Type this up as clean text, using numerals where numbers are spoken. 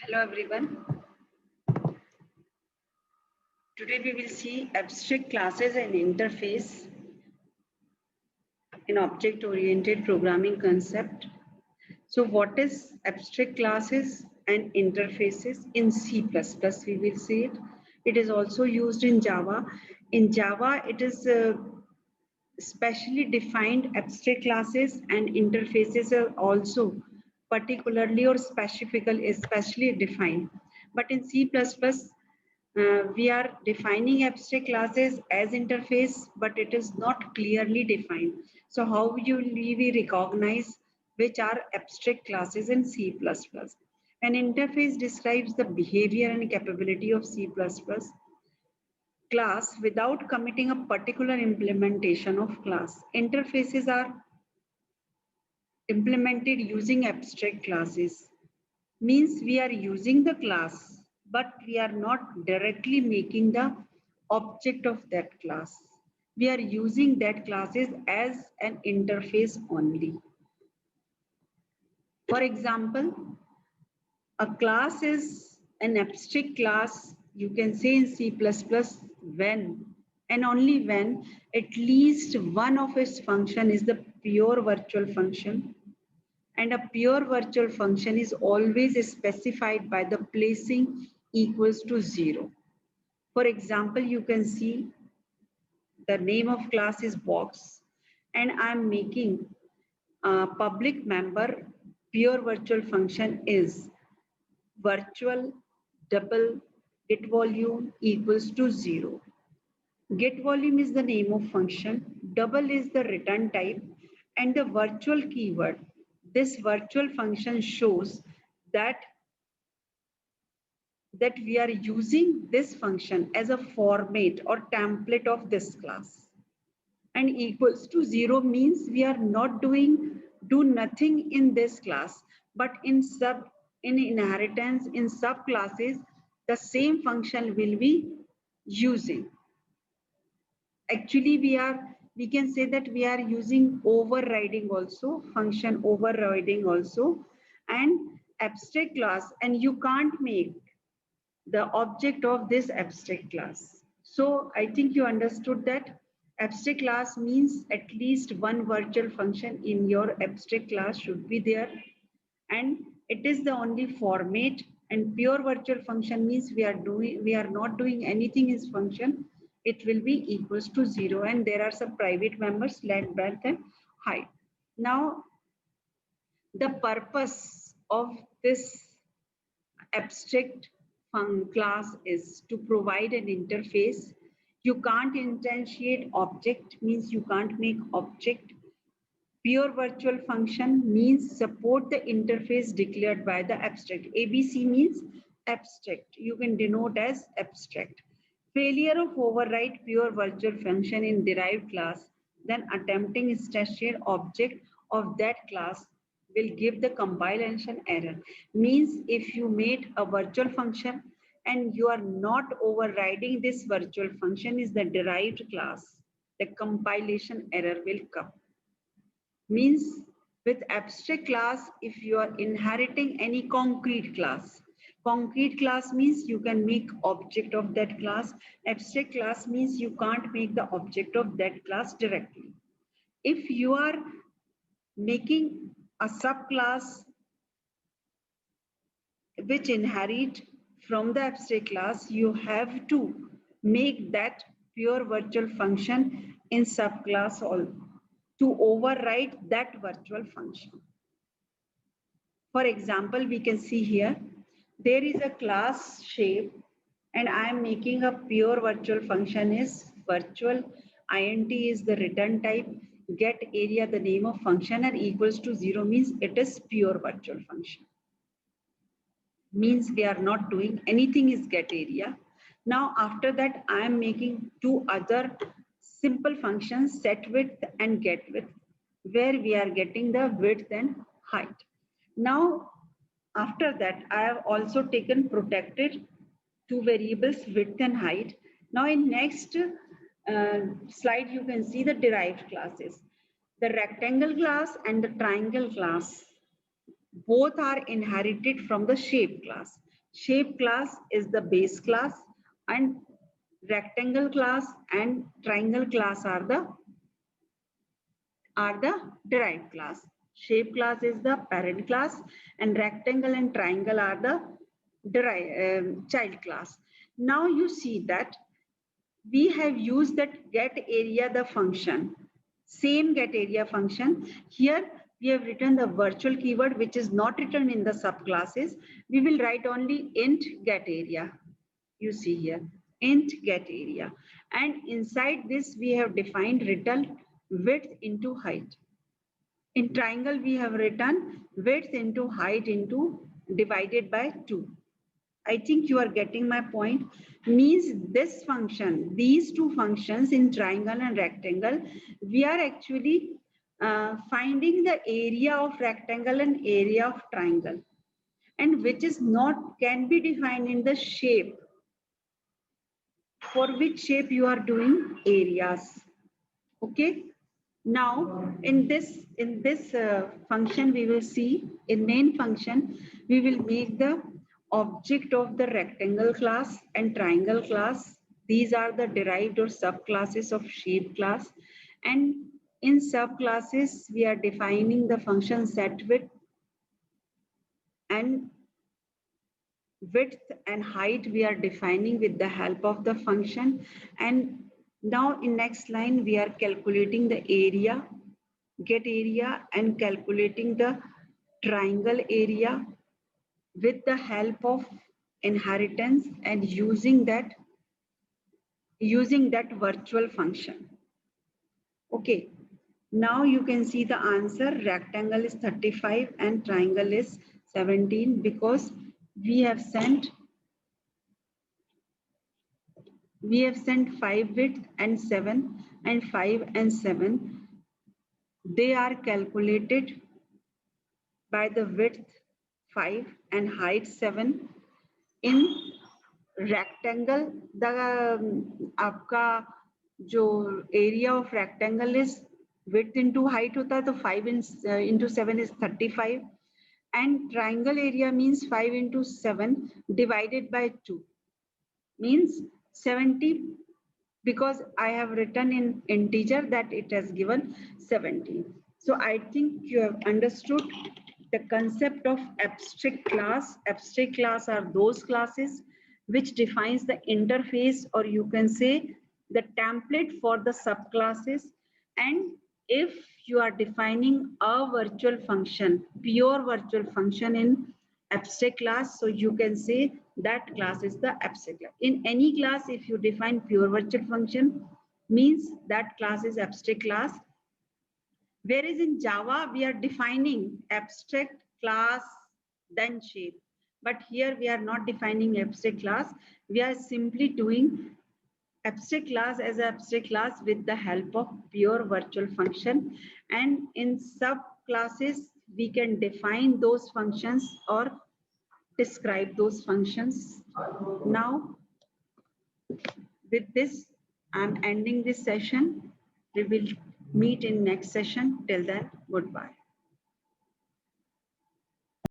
Hello everyone. Today we will see abstract classes and interface in object-oriented programming concept. So what is abstract classes and interfaces in C++? We will see it. It is also used in Java. In Java, it is specially defined abstract classes and interfaces are also particularly or especially defined. But in C++, we are defining abstract classes as interface, but it is not clearly defined. So how we recognize which are abstract classes in C++? An interface describes the behavior and capability of C++ class without committing a particular implementation of class. Interfaces are implemented using abstract classes. Means we are using the class, but we are not directly making the object of that class. We are using that classes as an interface only. For example, a class is an abstract class, you can say in C++ when and only when at least one of its function is the pure virtual function, and a pure virtual function is always specified by the placing equals to 0. For example, you can see the name of class is box and I'm making a public member pure virtual function is virtual double get volume equals to 0. Get volume is the name of function, double is the return type, and the virtual keyword. This virtual function shows that we are using this function as a format or template of this class. And equals to 0 means we are not do nothing in this class, but in inheritance in subclasses the same function will be using. Actually we can say that we are using overriding also, function overriding also, and abstract class, and you can't make the object of this abstract class. So I think you understood that abstract class means at least one virtual function in your abstract class should be there, and it is the only format. And pure virtual function means we are not doing anything in function. It will be equals to 0, and there are some private members length, breadth, and height. Now the purpose of this abstract class is to provide an interface. You can't instantiate object means you can't make object. Pure virtual function means support the interface declared by the abstract. ABC means abstract. You can denote as abstract. Failure of override pure virtual function in derived class, then attempting instantiate object of that class will give the compilation error. Means if you made a virtual function and you are not overriding this virtual function is the derived class, the compilation error will come. Means with abstract class, if you are inheriting any concrete class means you can make object of that class. Abstract class means you can't make the object of that class directly. If you are making a subclass which inherit from the abstract class, you have to make that pure virtual function in subclass all to override that virtual function. For example, we can see here, there is a class shape and I am making a pure virtual function is virtual, int is the return type, get area the name of function, and equals to 0 means it is pure virtual function. Means we are not doing anything is get area. Now after that I am making two other simple functions, set width and get width, where we are getting the width and height. Now after that I have also taken protected two variables width and height. Now in next slide you can see the derived classes. The rectangle class and the triangle class both are inherited from the shape class. Shape class is the base class, and rectangle class and triangle class are the derived class. Shape class is the parent class, and rectangle and triangle are the child class. Now you see that we have used that get area the function, same get area function. Here we have written the virtual keyword which is not written in the subclasses. We will write only int get area. You see here int get area, and inside this we have defined written width into height. In triangle we have written width into height into divided by 2. I think you are getting my point. Means this function, these two functions in triangle and rectangle, we are actually finding the area of rectangle and area of triangle, and which is not can be defined in the shape. For which shape you are doing areas. Okay. Now in this function we will see in main function we will make the object of the rectangle class and triangle class. These are the derived or subclasses of shape class, and in subclasses we are defining the function set width, and width and height we are defining with the help of the function. And now in next line we are calculating the area, get area, and calculating the triangle area with the help of inheritance and using that virtual function. Okay, now you can see the answer. Rectangle is 35 and triangle is 17 because we have sent 5 width and 7, and 5 and 7. They are calculated by the width 5 and height 7. In rectangle, the आपका जो area of rectangle is width into height होता है, तो 5 into 7 is 35, and triangle area means 5 into 7 divided by 2 means 70, because I have written in integer that it has given 70. So I think you have understood the concept of abstract class. Abstract class are those classes which defines the interface, or you can say the template for the subclasses. And if you are defining a virtual function, pure virtual function in abstract class, so you can say that class is the abstract class. In any class, if you define pure virtual function, means that class is abstract class. Whereas in Java, we are defining abstract class, then shape. But here we are not defining abstract class. We are simply doing abstract class as abstract class with the help of pure virtual function. And in subclasses, we can define those functions or describe those functions. Now, with this, I'm ending this session. We will meet in next session. Till then, goodbye.